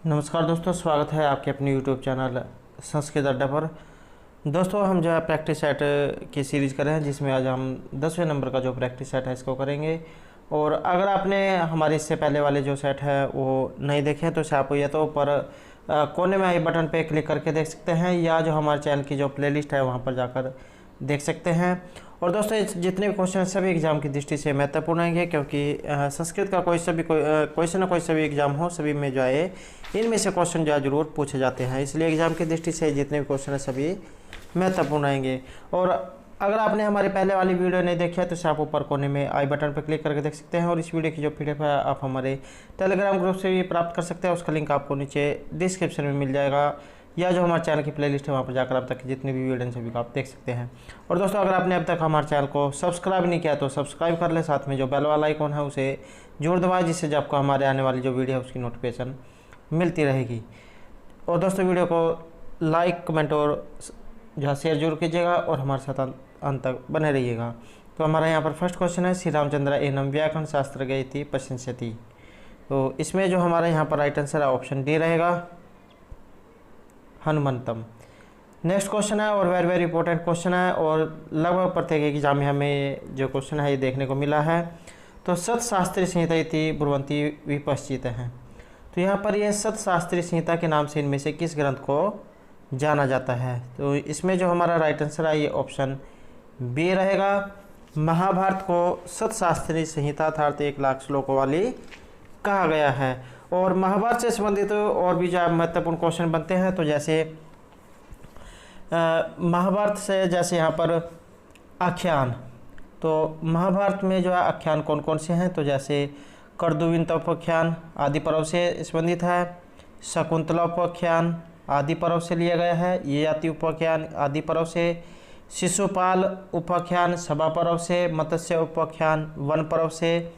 नमस्कार दोस्तों, स्वागत है आपके अपने YouTube चैनल संस्कृत अड्डा पर। दोस्तों, हम जो है प्रैक्टिस सेट की सीरीज़ कर रहे हैं, जिसमें आज हम 10वें नंबर का जो प्रैक्टिस सेट है इसको करेंगे। और अगर आपने हमारे इससे पहले वाले जो सेट है वो नहीं देखे तो इसे आप या तो ऊपर कोने में आई बटन पे क्लिक करके देख सकते हैं, या जो हमारे चैनल की जो प्लेलिस्ट है वहाँ पर जाकर देख सकते हैं। और दोस्तों, जितने भी क्वेश्चन सभी एग्ज़ाम की दृष्टि से महत्वपूर्ण हैं, क्योंकि संस्कृत का कोई से ना कोई सभी एग्ज़ाम हो, सभी में जो है इनमें से क्वेश्चन जो है जरूर पूछे जाते हैं। इसलिए एग्ज़ाम की दृष्टि से जितने भी क्वेश्चन हैं सभी महत्वपूर्ण आएंगे। और अगर आपने हमारी पहले वाली वीडियो नहीं देखी है तो आप ऊपर कोने में आई बटन पर क्लिक करके देख सकते हैं। और इस वीडियो की जो PDF है आप हमारे टेलीग्राम ग्रुप से भी प्राप्त कर सकते हैं। उसका लिंक आपको नीचे डिस्क्रिप्शन में मिल जाएगा, या जो हमारे चैनल की प्लेलिस्ट है वहाँ पर जाकर अब तक जितने भी वीडियो हैं सभी को आप देख सकते हैं। और दोस्तों, अगर आपने अब तक हमारे चैनल को सब्सक्राइब नहीं किया तो सब्सक्राइब कर ले, साथ में जो बेल वाला आइकॉन है उसे जोड़ दबाएं, जिससे जब आपको हमारे आने वाली जो वीडियो है उसकी नोटिफिकेशन मिलती रहेगी। और दोस्तों, वीडियो को लाइक, कमेंट और जो है शेयर जरूर कीजिएगा और हमारे साथ अंत तक बने रहिएगा। तो हमारा यहाँ पर फर्स्ट क्वेश्चन है, श्री रामचंद्र एनम व्याकरण शास्त्र गई थी प्रशंसति। तो इसमें जो हमारा यहाँ पर राइट आंसर है ऑप्शन डी रहेगा, हनुमंतम। नेक्स्ट क्वेश्चन है और वेरी वेरी इंपॉर्टेंट क्वेश्चन है, और लगभग प्रत्येक एग्जाम में हमें जो क्वेश्चन है ये देखने को मिला है। तो सतशास्त्री संहिता इति ब्रुवन्ति विपश्चित है। तो यहाँ पर ये सतशास्त्री संहिता के नाम से इनमें से किस ग्रंथ को जाना जाता है? तो इसमें जो हमारा राइट आंसर है ये ऑप्शन बी रहेगा। महाभारत को सतशास्त्री संहिता अर्थात 1,00,000 श्लोकों वाली कहा गया है। और महाभारत से संबंधित और भी जो महत्वपूर्ण क्वेश्चन बनते हैं, तो जैसे महाभारत से जैसे यहाँ पर आख्यान, तो महाभारत में जो है आख्यान कौन कौन से हैं? तो जैसे कर्दुविंतोपाख्यान आदि पर्व से संबंधित है, शकुंतला उपाख्यान आदि पर्व से लिया गया है, ययाति उपाख्यान आदि पर्व से, शिशुपाल उपाख्यान सभा पर्व से, मत्स्य उपाख्यान वन पर्व से,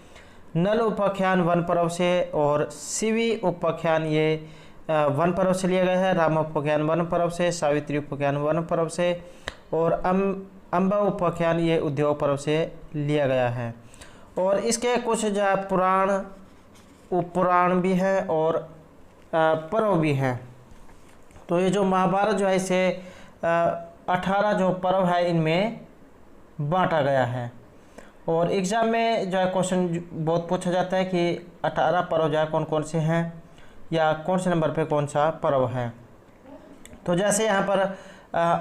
नल उपाख्यान वन पर्व से, और शिवी उपाख्यान ये वन पर्व से लिया गया है, राम उपाख्यान वन पर्व से, सावित्री उपाख्यान वन पर्व से, और अम्बा उपाख्यान ये उद्योग पर्व से लिया गया है। और इसके कुछ जो पुराण उपपुराण भी हैं और पर्व भी हैं। तो ये जो महाभारत जो है इसे 18 जो पर्व है इनमें बांटा गया है। और एग्ज़ाम में जो है क्वेश्चन बहुत पूछा जाता है कि 18 पर्व जो है कौन कौन से हैं, या कौन से नंबर पे कौन सा पर्व है। तो जैसे यहाँ पर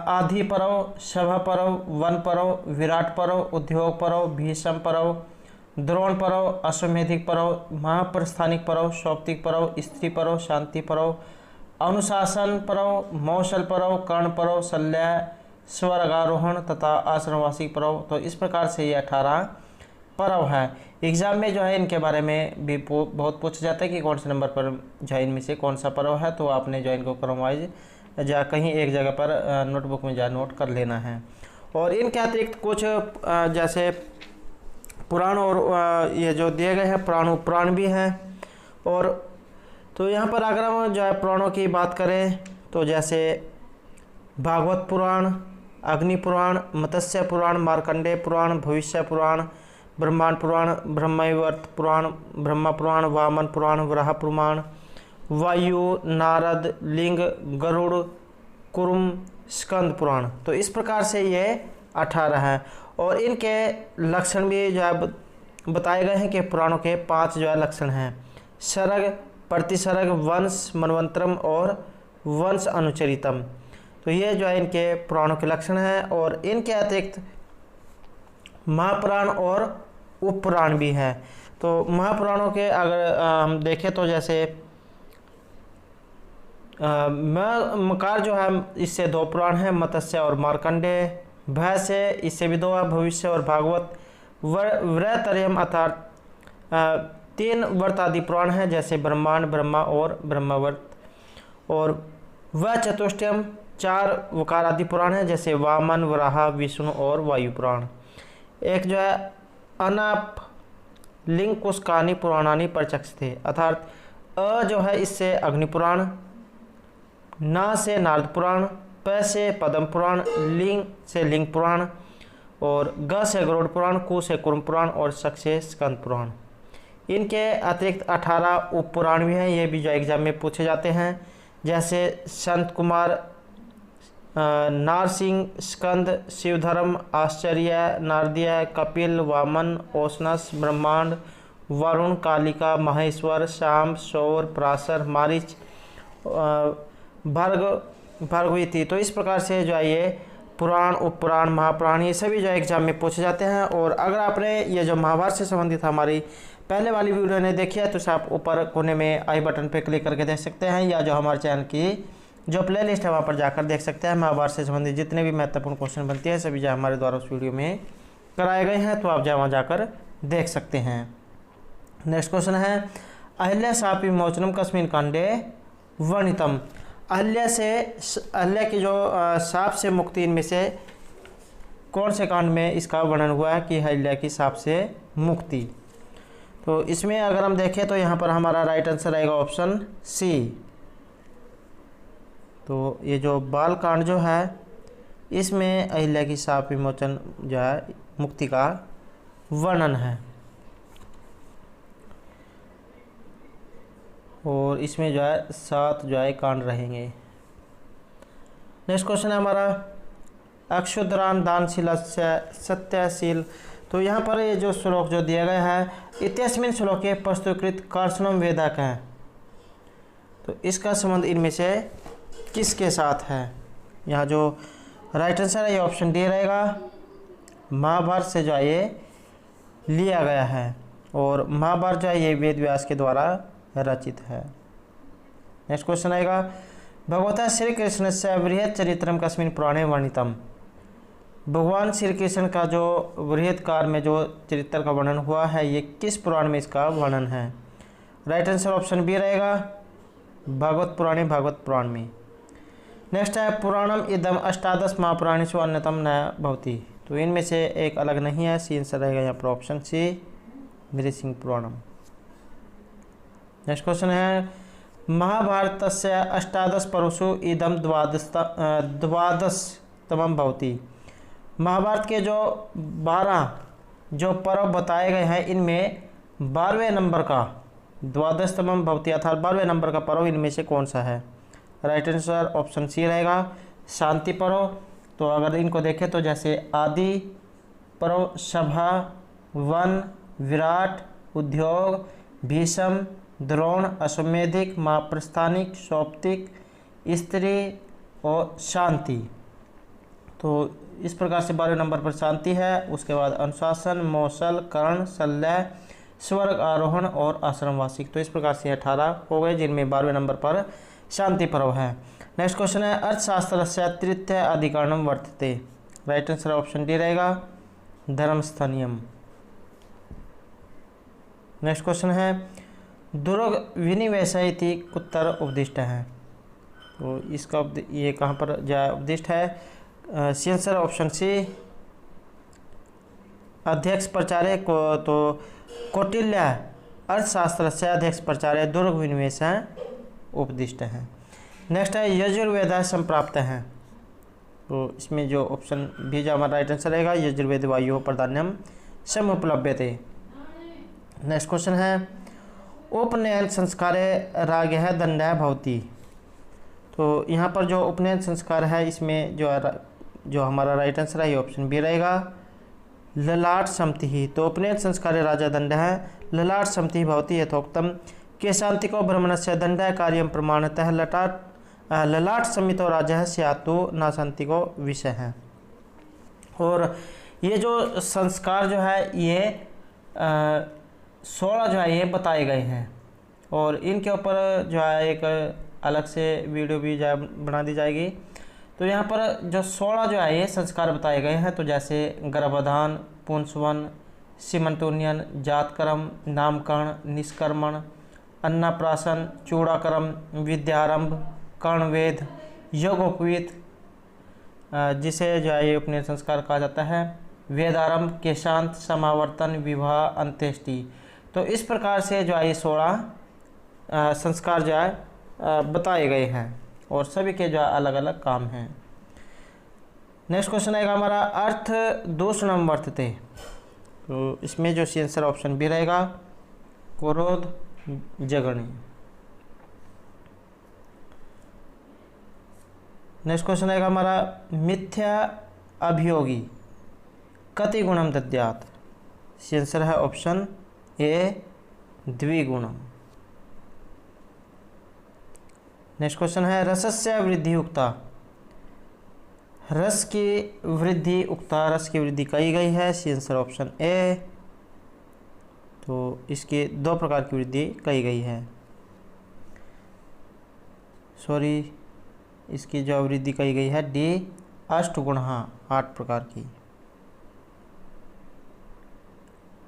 आदि पर्व, सभा पर्व, वन पर्व, विराट पर्व, उद्योग पर्व, भीष्म पर्व, द्रोण पर्व, अश्वमेधिक पर्व, महाप्रस्थानिक पर्व, सौप्तिक पर्व, स्त्री पर्व, शांति पर्व, अनुशासन पर्व, मौसल पर्व, कर्ण पर्व, शल्य स्वर्गारोहण तथा आश्रमवासी पर्व। तो इस प्रकार से ये 18 पर्व है। एग्जाम में जो है इनके बारे में भी बहुत पूछा जाता है कि कौन से नंबर पर जो है इनमें से कौन सा पर्व है। तो आपने जो इनको क्रम वाइज या कहीं एक जगह पर नोटबुक में जा नोट कर लेना है। और इनके अतिरिक्त कुछ जैसे पुराण और ये जो दिए गए हैं पुराण उपपुराण भी हैं। और तो यहाँ पर अगर हम जो है पुराणों की बात करें तो जैसे भागवत पुराण, अग्नि पुराण, मत्स्य पुराण, मार्कंडेय पुराण, भविष्य पुराण, ब्रह्मांड पुराण, ब्रह्मवैवर्त पुराण, ब्रह्म पुराण, वामन पुराण, वराह पुराण, वायु, नारद, लिंग, गरुड़, कुरुम, स्कंद पुराण। तो इस प्रकार से ये 18 हैं। और इनके लक्षण भी जो है बताए गए हैं कि पुराणों के 5 जो है लक्षण हैं, सर्ग, प्रतिसर्ग, वंश, मनवंतरम और वंश अनुचरितम। तो ये जो है इनके पुराणों के लक्षण हैं। और इनके अतिरिक्त महापुराण और उपपुराण भी हैं। तो महापुराणों के अगर हम देखें तो जैसे मकार जो है इससे 2 पुराण हैं, मत्स्य और मार्कंडेय। भय से इससे भी 2 है, भविष्य और भागवत। वृत्रयम अर्थात 3 वर्त आदि पुराण हैं, जैसे ब्रह्मांड, ब्रह्मा और ब्रह्मवर्त। और वह चतुष्टयम 4 वकार आदि पुराण हैं, जैसे वामन, वराह, विष्णु और वायु पुराण। एक जो है अनाप लिंग कुशकानी पुराणानी प्रचक्ष थे, अर्थात अ जो है इससे अग्नि पुराण, ना से नारद पुराण, प से पद्म पुराण, लिंग से लिंग पुराण, और ग से गरुड़ पुराण, कु से कुर्म पुराण और शक से स्कंद पुराण। इनके अतिरिक्त 18 उपपुराण भी हैं, ये भी जो एग्जाम में पूछे जाते हैं, जैसे संत कुमार, नारसिंह, स्कंद, शिवधर्म, आश्चर्य, नारदीय, कपिल, वामन, ओशनस, ब्रह्मांड, वरुण, कालिका, महेश्वर, शाम, सौर, पराशर, मारीच, भार्गवती। तो इस प्रकार से जो है ये पुराण, उपपुराण, महापुराण ये सभी जो एग्जाम में पूछे जाते हैं। और अगर आपने ये जो महाभारत से संबंधित हमारी पहले वाली वीडियो ने देखी है तो उसे आप ऊपर कोने में आई बटन पर क्लिक करके देख सकते हैं, या जो हमारे चैनल की जो प्लेलिस्ट है वहाँ पर जाकर देख सकते हैं। महाभारत से संबंधित जितने भी महत्वपूर्ण क्वेश्चन बनते हैं सभी जो हमारे द्वारा उस वीडियो में कराए गए हैं, तो आप जो वहाँ जाकर देख सकते हैं। नेक्स्ट क्वेश्चन है अहिल्या शाप विमोचनम कस्मिन् कांडे वर्णितम। अहिल्या की जो शाप से मुक्ति इनमें से कौन से कांड में इसका वर्णन हुआ है कि अहिल्या की शाप से मुक्ति। तो इसमें अगर हम देखें तो यहाँ पर हमारा राइट आंसर रहेगा ऑप्शन सी। तो ये जो बाल कांड जो है इसमें अहिल्या की शाप विमोचन जो है मुक्ति का वर्णन है, और इसमें जो है 7 जो है कांड रहेंगे। नेक्स्ट क्वेश्चन है हमारा अक्षुद्रान दानशील सत्यशील। तो यहाँ पर ये जो श्लोक जो दिया गया है इत्यस्मिन् श्लोके प्रस्तुतकृत कार्षणम वेदक है, तो इसका संबंध इनमें से किसके साथ है। यहाँ जो राइट आंसर है ये ऑप्शन डी रहेगा, महाभारत से जो है ये लिया गया है, और महाभारत जो है ये वेद व्यास के द्वारा रचित है। नेक्स्ट क्वेश्चन आएगा भगवता श्री कृष्ण से बृहत् चरित्रम कस्मिन् पुराणे वर्णितम। भगवान श्री कृष्ण का जो बृहत् काल में जो चरित्र का वर्णन हुआ है ये किस पुराण में इसका वर्णन है। राइट आंसर ऑप्शन बी रहेगा, भागवत पुराणे, भागवत पुराण में। नेक्स्ट है पुराणम इदम अष्टादश महापुराणेषु अन्यतम न भवति। तो इनमें से एक अलग नहीं है, सी आंसर रहेगा यहाँ पर option C, Nrisimha Puranam. Next question है महाभारतस्य अष्टादश पर्वसु इदम द्वादशतमं भवति। महाभारत के जो 12 जो पर्व बताए गए हैं इनमें 12वें नंबर का द्वादशतमं भवति अर्थात 12वें नंबर का पर्व इनमें से कौन सा है। राइट आंसर ऑप्शन सी रहेगा, शांति पर्व। तो अगर इनको देखें तो जैसे आदि पर्व, सभा, वन, विराट, उद्योग, भीष्म, द्रोण, अश्वमेधिक, महाप्रस्थानिक, सौप्तिक, स्त्री और शांति। तो इस प्रकार से 12वें नंबर पर शांति है। उसके बाद अनुशासन, मौसल, कर्ण, शल्य, स्वर्ग आरोहण और आश्रमवासिक। तो इस प्रकार से 18 हो गए जिनमें 12वें नंबर पर शांति पर्व है। नेक्स्ट क्वेश्चन है अर्थशास्त्र से तृतीय अधिकरणम वर्तते। राइट आंसर ऑप्शन डी रहेगा, धर्मस्थानियम। नेक्स्ट क्वेश्चन है दुर्ग विनिवेशयति कुत्र उपदिष्ट है। तो इसका ये कहाँ पर जो उपदिष्ट है, सी आंसर ऑप्शन सी, अध्यक्ष प्रचार्य को। तो कौटिल्य अर्थशास्त्र से अध्यक्ष प्रचार्य दुर्ग विनिवेश उपदिष्ट है। नेक्स्ट है यजुर्वेद संप्राप्त है। तो इसमें जो ऑप्शन भी जो हमारा राइट आंसर रहेगा, यजुर्वेद वायु प्राधान्यम समुपलभ्यते। नेक्स्ट क्वेश्चन है उपनयन संस्कारे राज्ञः दंडः भवति। तो यहाँ पर जो उपनयन संस्कार है इसमें जो हमारा राइट आंसर है ये ऑप्शन बी रहेगा, ललाट समति। तो उपनयन संस्कारे राजा दंड है ललाट समति भवति यथोक्तम के शांतिको ब्रह्मणस्य दंडः कार्यम प्रमाणतः ललाट समितो राजा स्यातु न शांतिको विषय है। और ये जो संस्कार जो है ये 16 जो है ये बताए गए हैं, और इनके ऊपर जो है एक अलग से वीडियो भी जो बना दी जाएगी। तो यहाँ पर जो 16 जो है ये संस्कार बताए गए हैं, तो जैसे गर्भाधान, पुंसवन, सीमंतोन्यन, जातकर्म, नामकरण, निष्कर्मण, अन्नप्राशन, चूड़ाकर्म, विद्यारंभ, कर्णवेद, योगोपवीत, जिसे जो है ये उपनयन संस्कार कहा जाता है, वेदारंभ, केशांत, समावर्तन, विवाह, अंत्येष्टि। तो इस प्रकार से जो है ये 16 संस्कार जो है बताए गए हैं, और सभी के जो अलग अलग काम हैं। नेक्स्ट क्वेश्चन आएगा हमारा अर्थ दूषणम वर्तते। तो इसमें जो सी आंसर ऑप्शन बी रहेगा, क्रोध जगणे। नेक्स्ट क्वेश्चन आएगा हमारा मिथ्या अभियोगी कति गुणम दद्यात्। आंसर है ऑप्शन ए द्विगुणम। नेक्स्ट क्वेश्चन है रसस्य वृद्धि उक्ता। रस की वृद्धि उक्ता, रस की वृद्धि कही गई है। Answer option A. तो इसके दो प्रकार की वृद्धि कही गई है। सॉरी, इसकी जो वृद्धि कही गई है डी अष्टगुणः, 8 प्रकार की।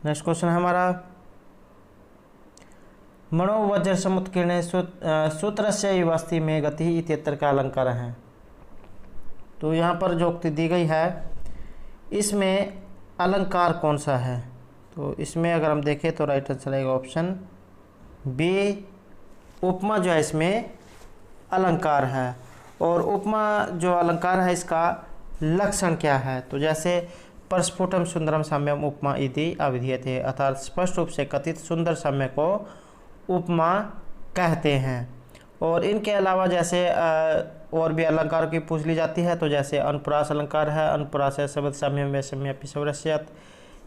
नेक्स्ट क्वेश्चन है हमारा मनोवज्र समुत्कीर्णे सूत्रस्य विवस्ति में गति इत्यत्र का अलंकार है। तो यहाँ पर जो उक्ति दी गई है इसमें अलंकार कौन सा है। तो इसमें अगर हम देखें तो राइट आंसर आएगा ऑप्शन बी। उपमा जो है इसमें अलंकार है। और उपमा जो अलंकार है इसका लक्षण क्या है। तो जैसे परस्फुटम सुंदरम साम्यम उपमा इति अभिधीयते, अर्थात स्पष्ट रूप से कथित सुंदर साम्य को उपमा कहते हैं। और इनके अलावा जैसे और भी अलंकार की पूछ ली जाती है। तो जैसे अनुप्रास अलंकार है, अनुप्रास है शब्द साम्यम वैषम्यपि सवरस्यत।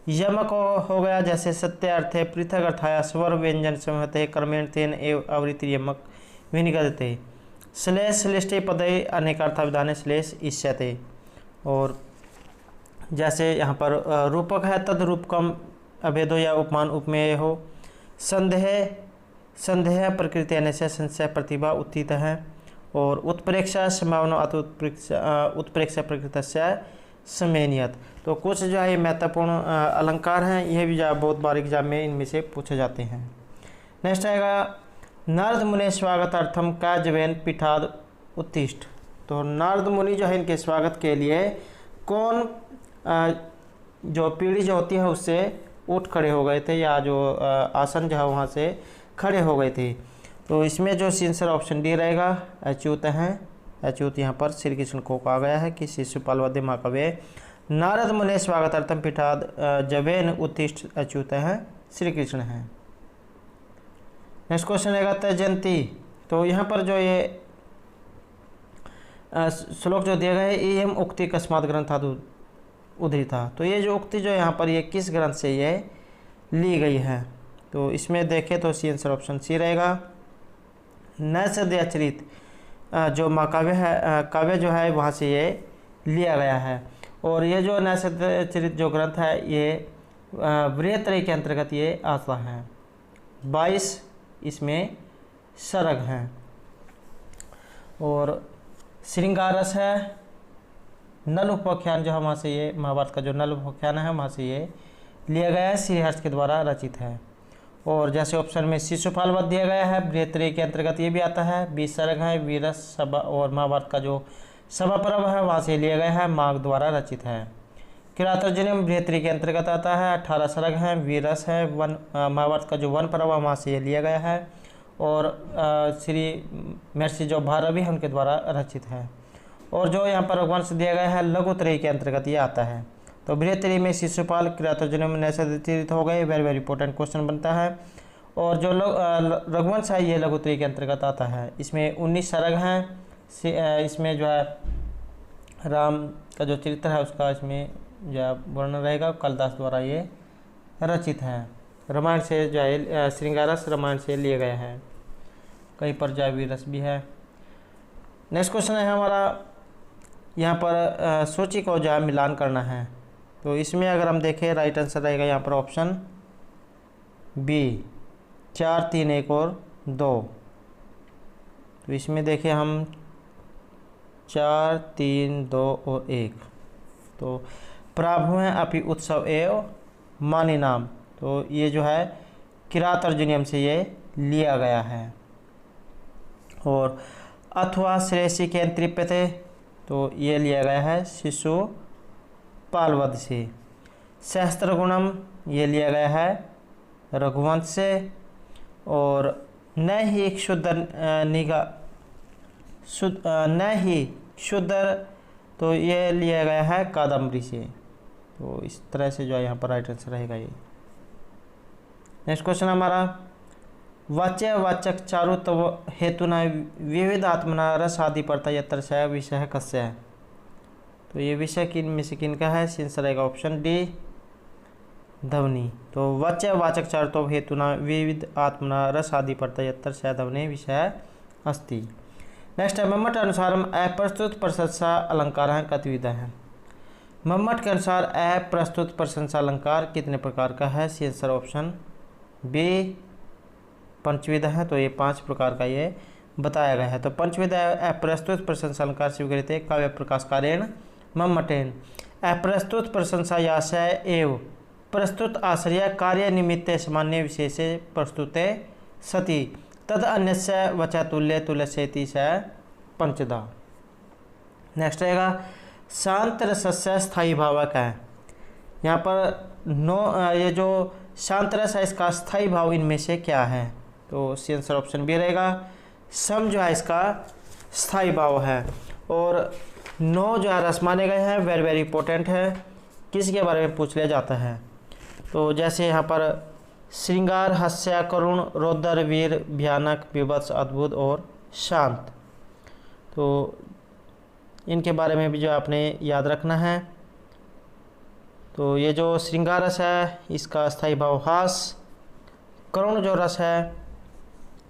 यमक हो गया जैसे सत्य अर्थे पृथक अर्थाया स्वर व्यंजन संहते क्रमेण तेन एव आवृत्ति यमक विनिगदते। श्लेष श्लेष्टे पदे अनेकार्था विधाने श्लेष इष्यते। और जैसे यहाँ पर रूपक है तद रूपकम अभेदो या उपमान उपमेय हो। संदेह संदेह प्रकृति अनस्य संशय प्रतिभा उत्थित है। और उत्प्रेक्षा संभावना अत उत्प्रेक्षा प्रकृतस्य समेनियत। तो कुछ जो है महत्वपूर्ण अलंकार हैं, यह भी जो बहुत बार एग्जाम में इनमें से पूछे जाते हैं। नेक्स्ट आएगा नारद मुनि स्वागतार्थम का जवेन पीठाद उत्तिष्ठ। तो नारद मुनि जो है इनके स्वागत के लिए कौन जो पीढ़ी जो होती है उससे उठ खड़े हो गए थे, या जो आसन जो है वहाँ से खड़े हो गए थे। तो इसमें जो आंसर ऑप्शन डी रहेगा अच्युत हैं। अच्युत यहाँ पर श्री कृष्ण को कहा गया है कि शिशुपाल वध्य महाकवे नारद मुनि स्वागतार्थम पीठाद जवेन उत्तिष्ठ अच्युत हैं श्री कृष्ण हैं। नेक्स्ट क्वेश्चन रहेगा तैजयंती। तो यहाँ पर जो ये श्लोक जो दिया गया है एम उक्ति कस्मात् ग्रंथादि उद्धृता। तो ये जो उक्ति जो यहाँ पर ये किस ग्रंथ से ये ली गई है। तो इसमें देखें तो सी आंसर ऑप्शन सी रहेगा। नैषधीयचरित जो महाकाव्य है, काव्य जो है वहाँ से ये लिया गया है। और ये जो नैषधीयचरित जो ग्रंथ है ये बृहत्त्रयी के अंतर्गत ये आता है। 22 इसमें सर्ग हैं। और श्रृंगार रस है। नल उपाख्यान जो है वहाँ से ये महाभारत का जो नल उपाख्यान है वहाँ से ये लिया गया है, श्रीहर्ष के द्वारा रचित है। और जैसे ऑप्शन में शिशुपाल वध दिया गया है, बृहत्त्रयी के अंतर्गत ये भी आता है। 20 सर्ग है। वीरस सभा और महाभारत का जो सभा पर्व है वहाँ से लिया गया है, माघ द्वारा रचित है। किरातर्जुनीयम बृहत्त्रयी के अंतर्गत आता है। 18 सर्ग हैं। वीरस है। महाभारत का जो वन पर्व है वहाँ से ये लिया गया है। और श्री महर्षि जो भारवी है उनके द्वारा रचित है। और जो यहाँ पर रघुवंश दिया गया है लघुत्रयी के अंतर्गत ये आता है। तो बृहत्त्रयी में शिशुपाल, किरातर्जुनीयम में नैषधीयचरित हो गए। वेरी वेरी इंपॉर्टेंट क्वेश्चन बनता है। और जो रघुवंश है ये लघुत्रयी के अंतर्गत आता है। इसमें 19 सर्ग हैं। इसमें जो है राम का जो चरित्र है उसका इसमें जो है वर्णन रहेगा। कालिदास द्वारा ये रचित है। रामायण से जो है श्रृंगारस रामायण से लिए गए हैं। कहीं पर जो वीरस भी है। नेक्स्ट क्वेश्चन है हमारा यहाँ पर सूची को जो है मिलान करना है। तो इसमें अगर हम देखें राइट आंसर रहेगा यहाँ पर ऑप्शन बी 4, 3, 1 और 2। तो इसमें देखें हम 4, 3, 2 और 1। तो प्राभु हैं अपि उत्सव एव मानी नाम। तो ये जो है किरातर्जुनीयम से ये लिया गया है। और अथवा श्रेयसी के तृप्यते। तो ये लिया गया है शिशुपाल वध से। सहस्त्रगुणम ये लिया गया है रघुवंश से। और न ही शुद्ध न ही शुद्ध, तो ये लिया गया है कादम्बरी से। तो इस तरह से जो है यहाँ पर राइट आंसर रहेगा ये। नेक्स्ट क्वेश्चन हमारा वाच्य वाचक चारु तव हेतुना विविध आत्मना रस आदि पड़ता यत्र विषय कस्य है। तो ये विषय किन में से किन का है? आंसर रहेगा ऑप्शन डी, ध्वनि। तो वाच्य वाचक चारुत्व हेतुना विविध आत्मना रस आदि पड़ता यत्र ध्वनि विषय अस्ति। नेक्स्ट है मम्मट अनुसार अप्रस्तुत प्रशंसा अलंकार कतिविध है। मम्मट के अनुसार अप्रस्तुत प्रशंसा अलंकार कितने प्रकार का है? आंसर ऑप्शन बी, पंचविध है। तो ये 5 प्रकार का ये बताया गया है। तो पंचविध अप्रस्तुत प्रशंसा अलंकार स्वीकृत काव्य प्रकाशकारेण मम्मटेन। अप्रस्तुत प्रशंसा याशय एव प्रस्तुत आश्रय कार्य निमित्त सामान्य विशेषे प्रस्तुते सति तद अन्यस्य वचतुल्य तुल्यसेति स पंचदा। नेक्स्ट रहेगा शांत रसस्य स्थायी भावक है। यहाँ पर ये जो शांत रस है इसका स्थायी भाव इनमें से क्या है? तो आंसर ऑप्शन बी रहेगा, सम जो है इसका स्थायी भाव है। और 9 जो है रस माने गए हैं, वेरी वेरी इंपॉर्टेंट है, किसके बारे में पूछ लिया जाता है। तो जैसे यहाँ पर श्रृंगार, हास्य, करुण, रौद्र, वीर, भयानक, विभत्स, अद्भुत और शांत। तो इनके बारे में भी जो आपने याद रखना है। तो ये जो श्रृंगार रस है इसका स्थायी भाव हास, करुण जो रस है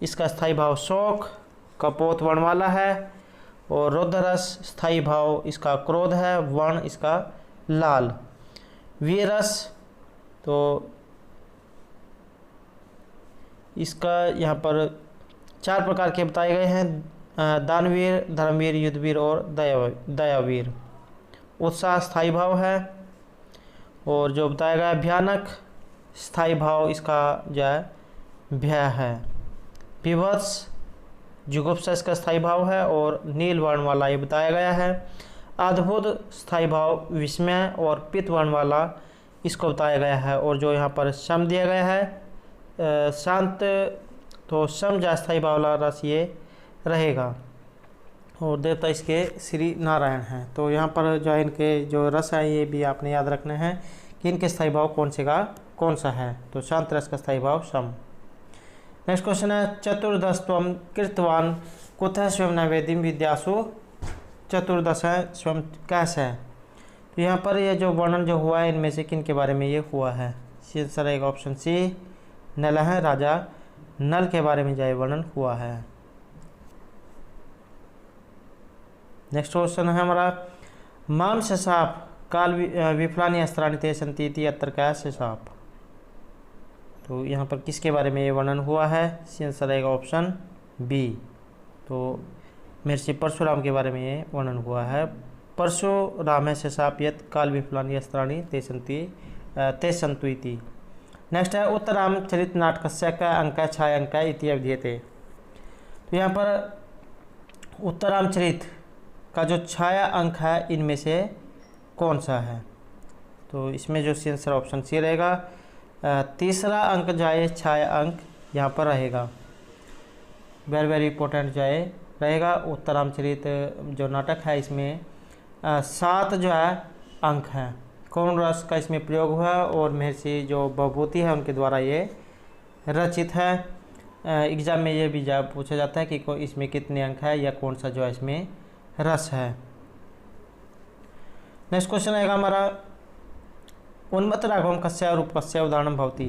इसका स्थायी भाव शोक, कपोत वर्ण वाला है। और रौद्र रस स्थायी भाव इसका क्रोध है, वर्ण इसका लाल। वीर रस तो इसका यहाँ पर 4 प्रकार के बताए गए हैं, दानवीर, धर्मवीर, युद्धवीर और दयावीर। उत्साह स्थायी भाव है। और जो बताया गया भयानक स्थायी भाव इसका जो है भय है। विभत्स जुगुप्सा इसका स्थायी भाव है और नील वर्ण वाला ये बताया गया है। अद्भुत स्थायी भाव विस्मय और पित्त वर्ण वाला इसको बताया गया है। और जो यहाँ पर सम दिया गया है शांत, तो सम जो स्थायी भाव वाला रस ये रहेगा। और देवता इसके श्री नारायण हैं। तो यहाँ पर जो इनके जो रस है ये भी आपने याद रखने हैं कि इनके स्थायी भाव कौन सा है। तो शांत रस का स्थायी भाव सम। नेक्स्ट क्वेश्चन है चतुर्दशत्वम कृतवान कुतः स्वयं नैवेद्यम विद्यासु। चतुर्दश है स्वयं कैसे है। तो यहाँ पर ये जो वर्णन जो हुआ है इनमें से किन के बारे में ये हुआ है। आंसर रहेगा ऑप्शन सी, नल है, राजा नल के बारे में जो वर्णन हुआ है। नेक्स्ट क्वेश्चन है हमारा माम शशाप काल विफलानि अस्त्राणि ते सन्ति इति अत्र का शशाप। तो यहाँ पर किसके बारे में ये वर्णन हुआ है। आंसर रहेगा ऑप्शन बी। तो महर्षि परशुराम के बारे में ये वर्णन हुआ है। परशुराम है शशाप यत् काल विफलानि अस्त्राणि ते सन्तु इति। नेक्स्ट है उत्तरामचरित नाटकस्य का अंक छाया अंक इति अभिधीयते। तो यहाँ पर उत्तरामचरित का जो छाया अंक है इनमें से कौन सा है। तो इसमें जो आंसर ऑप्शन सी रहेगा, तीसरा अंक जो है छाया अंक यहाँ पर रहेगा। वेरी वेरी इंपॉर्टेंट जो है रहेगा। उत्तरामचरित जो नाटक है इसमें 7 जो है अंक हैं। कौन रस का इसमें प्रयोग हुआ है और महर्षि जो भवभूति है उनके द्वारा ये रचित है। एग्जाम में ये भी पूछा जाता है कि इसमें कितने अंक है या कौन सा जो है इसमें रस है। नेक्स्ट क्वेश्चन आएगा हमारा उन्मत्त राघवम कस्य रूपकस्य उदाहरण भवति।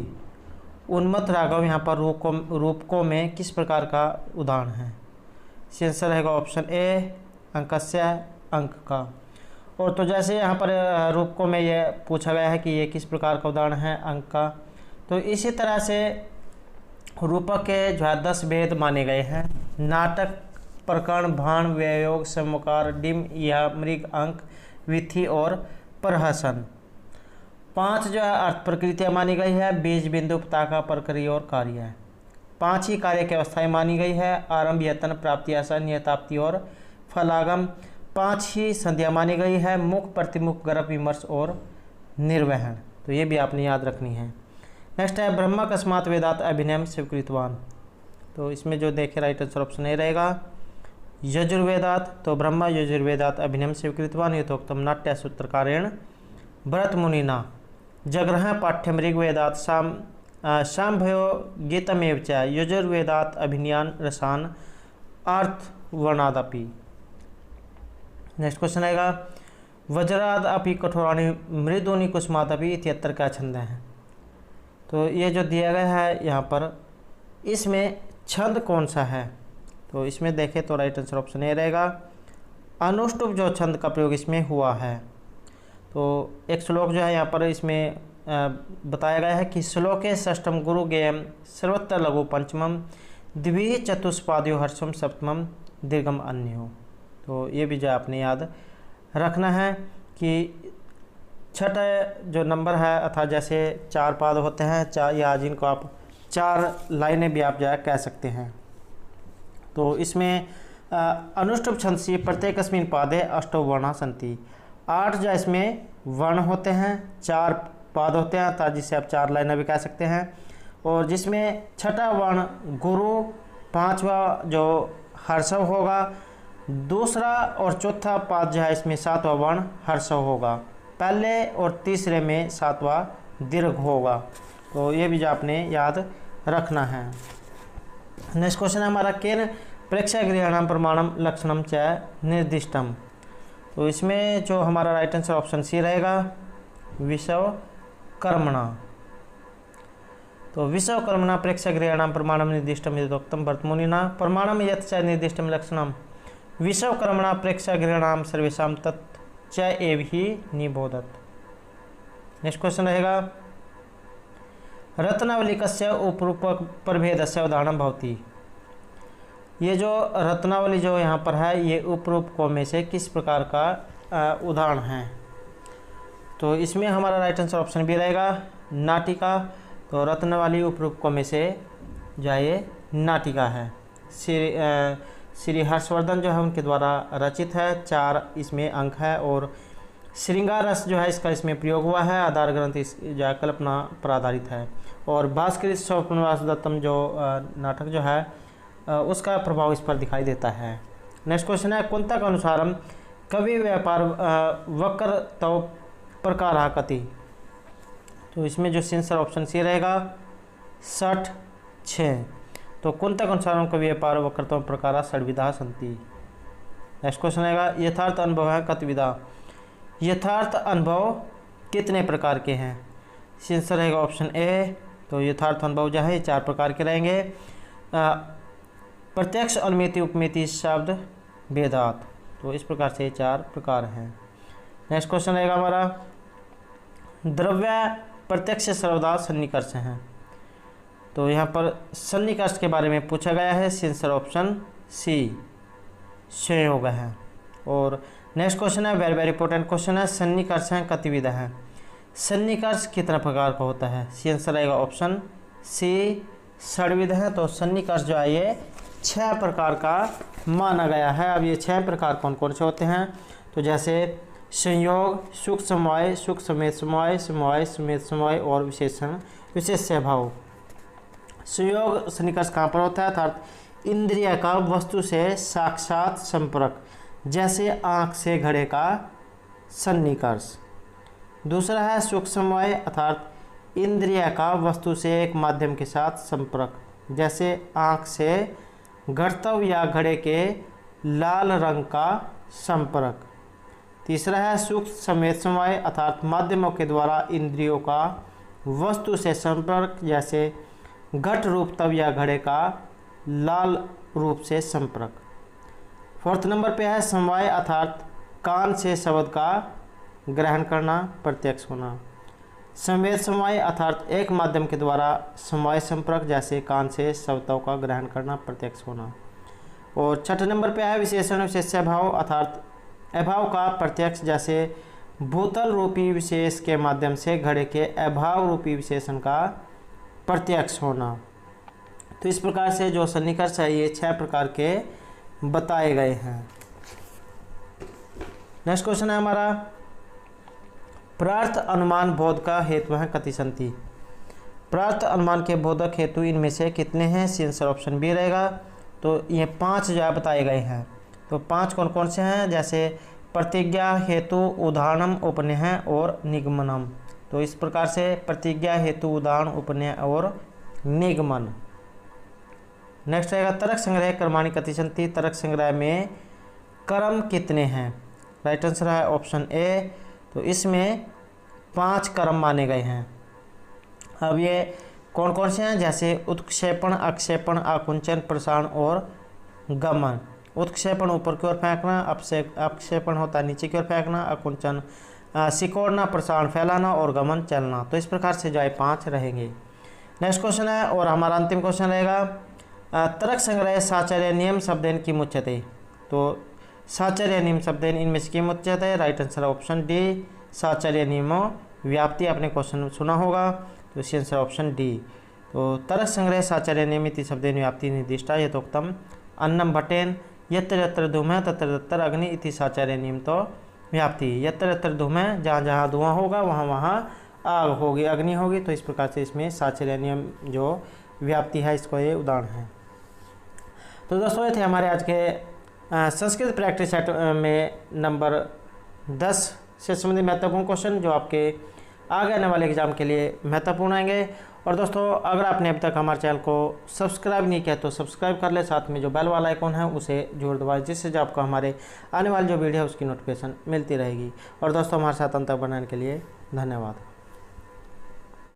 उन्मत्त राघव यहाँ पर रूपकों में किस प्रकार का उदाहरण है। आंसर रहेगा ऑप्शन ए, अंकस्य अंक का। और तो जैसे यहाँ पर रूपकों में ये पूछा गया है कि ये किस प्रकार का उदाहरण है अंक का, तो इसी तरह से रूपक के जो है 10 भेद माने गए हैं। नाटक, प्रकरण, भाण, व्ययोग, समकार, डिम या मृग, अंक, विधि और प्रहसन। 5 जो है अर्थ प्रकृतियाँ मानी गई है। बीज, बिंदु, पताका, प्रक्रिया और कार्य है। 5 ही कार्य की अवस्थाएं मानी गई है। आरंभ, यत्न, प्राप्ति, आसन, नियताप्ति और फलागम। 5 ही संध्या मानी गई है। मुख, प्रतिमुख, गर्भ, विमर्श और निर्वहन। तो ये भी आपने याद रखनी है। नेक्स्ट है ब्रह्म कस्मात वेदात अभिनयम स्वीकृतवान। तो इसमें जो देखे राइट आंसर ऑप्शन ए रहेगा, यजुर्वेदात। तो ब्रह्म यजुर्वेदात अभिनयम स्वीकृतवान यथोक्तम नाट्य सूत्रकारेण भरत मुनिना। जगृह पाठ्यम ऋग्वेदात शाम्भयो गीतमेव च यजुर्वेदात् अभिनयान रसान अर्थ वर्णादपि। नेक्स्ट क्वेश्चन आएगा वज्राद अपि कठोराणि मृदूनि कुसुमादपि इत्यत्र का छंद है। तो ये जो दिया गया है यहाँ पर, इसमें छंद कौन सा है? तो इसमें देखें तो राइट आंसर ऑप्शन ए रहेगा, अनुष्टुप जो छंद का प्रयोग इसमें हुआ है। तो एक श्लोक जो है यहाँ पर इसमें बताया गया है कि श्लोके षष्ठम गुरु गेयम सर्वत्र लघु पंचमम द्वि चतुष्पाद्यो हर्षम सप्तमम दीर्घम अन्यो। तो ये भी जो आपने याद रखना है कि छठा जो नंबर है अर्थात जैसे 4 पाद होते हैं, 4 या जिनको आप 4 लाइनें भी आप जो है कह सकते हैं। तो इसमें अनुष्टुप छंदसी प्रत्येकस्मिन् पादे अष्टौ वर्णा सन्ति। 8 जो इसमें वर्ण होते हैं, 4 पाद होते हैं अर्थात जिसे आप 4 लाइनें भी कह सकते हैं। और जिसमें छठा वर्ण गुरु, 5वां जो हर्षव होगा, दूसरा और चौथा पाद जो है इसमें 7वां वर्ण हर्षव होगा, पहले और तीसरे में 7वां दीर्घ होगा। तो ये भी जो आपने याद रखना है। नेक्स्ट क्वेश्चन है हमारा केन प्रेक्षागृहाणाम प्रमाणम लक्षणम च निर्दिष्टम। तो इसमें जो हमारा राइट आंसर ऑप्शन सी रहेगा, विश्वकर्मणा। तो विश्वकर्मणा प्रेक्षागृहाणाम प्रमाणम निर्दिष्टम यथोक्तम भरतमुनिना प्रमाणम यत् च निर्दिष्टम लक्षणम विश्वकर्मणा प्रेक्षागृहाणाम सर्वेषां तत् च एव ही निबोधत। नेक्स्ट क्वेश्चन रहेगा रत्नावली कस्य उपरूप प्रभेदस्य उदाहरण भवति। ये जो रत्नावली जो यहाँ पर है ये उपरूपकों में से किस प्रकार का उदाहरण है? तो इसमें हमारा राइट आंसर ऑप्शन भी रहेगा नाटिका। तो रत्नावली उपरूपकों में से जो ये नाटिका है, श्री हर्षवर्धन जो है उनके द्वारा रचित है। 4 इसमें अंक है और श्रृंगार रस जो है इसका इसमें प्रयोग हुआ है। आधार ग्रंथ इस जो है कल्पना पर आधारित है। और भास्कर स्वप्नवास दत्तम जो नाटक जो है उसका प्रभाव इस पर दिखाई देता है। नेक्स्ट क्वेश्चन है कुंतक अनुसारम कवि व्यापार वक्र तो प्रकार कति। तो इसमें जो आंसर ऑप्शन सी रहेगा 66। तो कुंतक अनुसारम कवि व्यापार वक्र तो प्रकार षड्विधा सन्ति। नेक्स्ट क्वेश्चन आएगा यथार्थ अनुभव है कतिविधा। यथार्थ अनुभव कितने प्रकार के हैं? आंसर रहेगा ऑप्शन ए। तो यथार्थ अनुभव जो है 4 प्रकार के रहेंगे। प्रत्यक्ष अनुमिति उपमिति शब्द भेदात। तो इस प्रकार से 4 प्रकार हैं। नेक्स्ट क्वेश्चन रहेगा हमारा द्रव्य प्रत्यक्ष सर्वदा सन्निकर्ष हैं। तो यहाँ पर सन्निकर्ष के बारे में पूछा गया है। आंसर ऑप्शन सी संयोग है। और नेक्स्ट क्वेश्चन है वेरी वेरी इंपॉर्टेंट क्वेश्चन है सन्निकर्ष हैं कतिविध है। सन्निकर्ष कितना प्रकार का होता है? आंसर रहेगा ऑप्शन सी षड्विध है। तो सन्निकर्ष जो है ये 6 प्रकार का माना गया है। अब ये 6 प्रकार कौन कौन से होते हैं? तो जैसे संयोग, सुख समवाय, सुख समेत समवाय, समवाय समेत समवाय और विशेषण विशेष्य भाव। संयोग सन्निकर्ष कहाँ पर होता है? अर्थात इंद्रिय का वस्तु से साक्षात संपर्क, जैसे आँख से घड़े का सन्निकर्ष। दूसरा है सुख समवाय अर्थात इंद्रिय का वस्तु से एक माध्यम के साथ संपर्क, जैसे आँख से घड़तव या घड़े के लाल रंग का संपर्क। तीसरा है सुख समेत समवाय अर्थात माध्यमों के द्वारा इंद्रियों का वस्तु से संपर्क, जैसे घट रूप तव या घड़े का लाल रूप से संपर्क। 4th नंबर पे है समवाय अर्थात कान से शब्द का ग्रहण करना, प्रत्यक्ष होना। संवेद समवाय अर्थात एक माध्यम के द्वारा समवाय संपर्क, जैसे कान से शब्दों का ग्रहण करना, प्रत्यक्ष होना। और 6ठे नंबर पे है विशेषण विशेष्य भाव अर्थात अभाव का प्रत्यक्ष, जैसे भूतल रूपी विशेष के माध्यम से घड़े के अभाव रूपी विशेषण का प्रत्यक्ष होना। तो इस प्रकार से जो सन्निकर्ष है ये 6 प्रकार के बताए गए हैं। नेक्स्ट क्वेश्चन है हमारा प्रार्थ अनुमान बोध का हेतु है कति संति। प्रार्थ अनुमान के बोधक हेतु इनमें से कितने हैं? आंसर ऑप्शन बी रहेगा। तो ये 5 जो बताए गए हैं। तो 5 कौन कौन से हैं? जैसे प्रतिज्ञा हेतु, उदाहरणम, उपनय और निगमनम। तो इस प्रकार से प्रतिज्ञा, हेतु, उदाहरण, उपनय और निगमन। नेक्स्ट रहेगा तर्क संग्रह कर्माणि कति सन्ति। तर्क संग्रह में कर्म कितने हैं? राइट आंसर है ऑप्शन ए। तो इसमें 5 कर्म माने गए हैं। अब ये कौन कौन से हैं? जैसे उत्क्षेपण, अक्षेपण, आकुंचन, प्रसारण और गमन। उत्क्षेपण ऊपर की ओर फेंकना, अक्षेपण होता है नीचे की ओर फेंकना, आकुंचन सिकोड़ना, प्रसारण फैलाना और गमन चलना। तो इस प्रकार से जो है 5 रहेंगे। नेक्स्ट क्वेश्चन है और हमारा अंतिम क्वेश्चन रहेगा तर्क संग्रह साचर्य नियम शब्देन की मुच्यते। तो साचर्य नियम शब्देन इनमें से किम मुच्यते? राइट आंसर ऑप्शन डी, साचर्य नियमों व्याप्ति। आपने क्वेश्चन सुना होगा, तो इसका आंसर ऑप्शन डी। तो तर्क संग्रह साचर्य नियमिति शब्देन व्याप्ति निर्दिष्टा यथोक्तम अन्नम भट्टेन यत्र यत्र धूमः तत्र तत्र अग्नि इति साचर्य नियम तो व्याप्ति। यत्र यत्र धूमः, जहाँ जहाँ धुआं होगा वहाँ वहाँ आग होगी, अग्नि होगी। तो इस प्रकार से इसमें साचर्य नियम जो व्याप्ति है इसको ये उदाहरण है। तो दोस्तों ये थे हमारे आज के संस्कृत प्रैक्टिस सेट में नंबर 10 से संबंधित महत्वपूर्ण क्वेश्चन जो आपके आगे आने वाले एग्जाम के लिए महत्वपूर्ण आएंगे। और दोस्तों अगर आपने अब तक हमारे चैनल को सब्सक्राइब नहीं किया तो सब्सक्राइब कर ले, साथ में जो बेल वाला आइकॉन है उसे जोड़ दबाएं, जिससे जो आपको हमारे आने वाली जो वीडियो है उसकी नोटिफिकेशन मिलती रहेगी। और दोस्तों हमारे साथ अंत तक बनाने के लिए धन्यवाद।